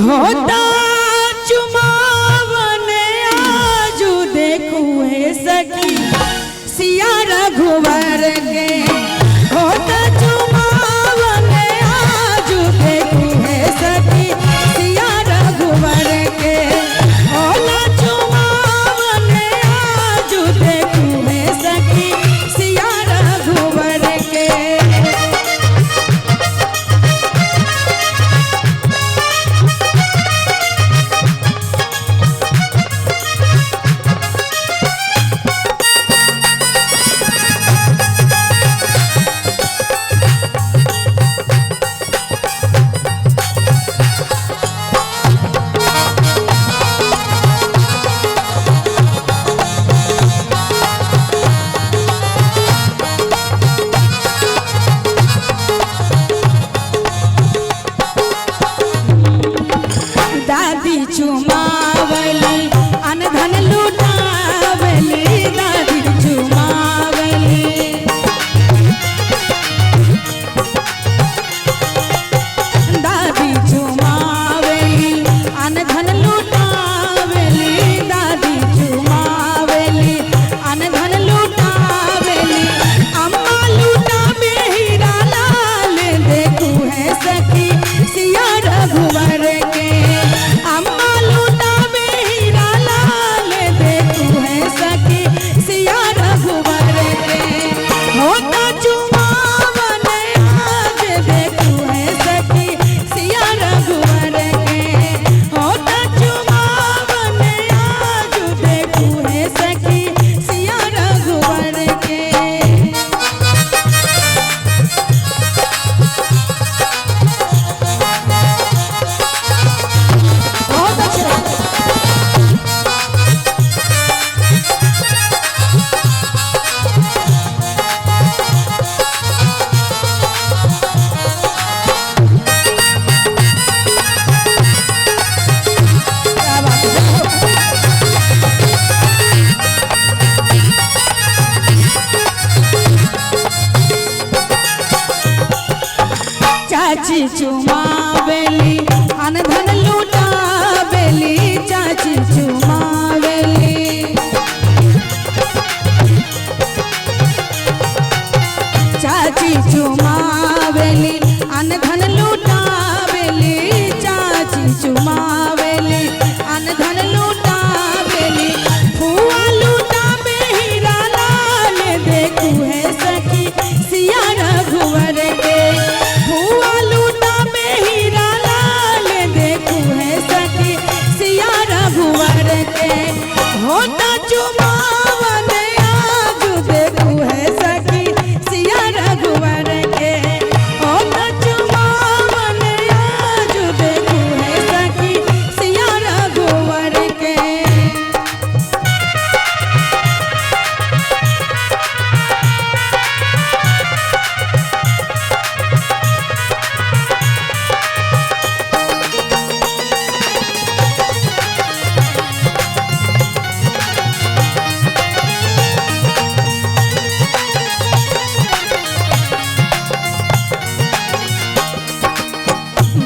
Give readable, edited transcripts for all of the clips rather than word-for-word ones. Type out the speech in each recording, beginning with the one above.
होता चुमावन आजू देखू है सखी सिया रघुवर के होता चुमावन आजू देखू है सखी सिया रघुवर के होला चुमावन आजू देखू है सखी सिया रघुवर के। दादी चुमावली अनधन लुटावली दादी चुमावली दादी चुमावली अनधन लुटावली दादी चुमावली अनधन लुटावली अम्मा लुटावे हीरा लाल देखू है सखी सिया रघुवर के अम्मा लुटावे हीरा लाल देखू है सखी सिया रघुवर के होता चुमावन आज देखू है सखी सिया रघुवर के होता चुमावन आज देखू है सखी सिया रघुवर के। चाची चुमावेली अनधन लुटावेली चाची चुमावेली चाची चुमावेली अनधन लुटावेली चाची चुमावेली अनधन लुटावेली फुआ लुटावे हीरा लाल देखू है सखी सिया रघुवर के फुआ लुटावे हीरा लाल देखू है सखी सिया रघुवर के होता चुमावन आज देखू है सखी सिया रघुवर के होता चुमावन आज देखू है सखी सिया रघुवर के।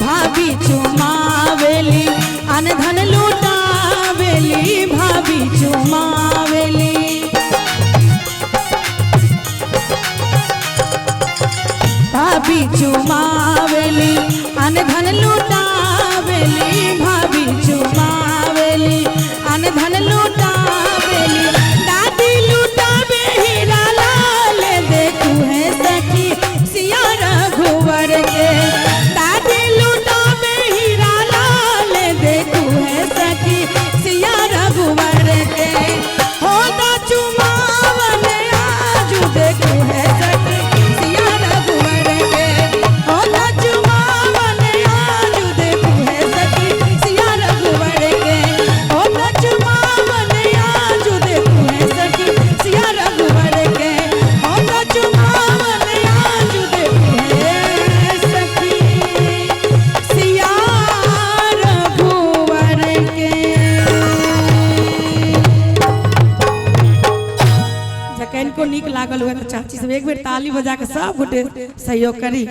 भाभी चुमावेली अनधन लुटावेली भाभी चुमावेली भाभी चुमावेली अनधन लुटावेली भाभी चुमावेली अनधन लुटावेली दादी लुटावे हीरा लाल देखू है सखी सिया रघुवर के दादी लुटावे हीरा लाल देखू है सखी सिया रघुवर के होता चुमावन आज देखू है सखी सिया रघुवर के होता चुमावन आज देखू है सखी सिया रघुवर के होता चुमावन आज देखू है सखी सिया रघुवर के होता चुमावन आज देखू है सखी सिया रघुवर के। जखन को नीक लागल हुए तो चाची सब एक बेर ताली बजा के सब गोटे सहयोग करी।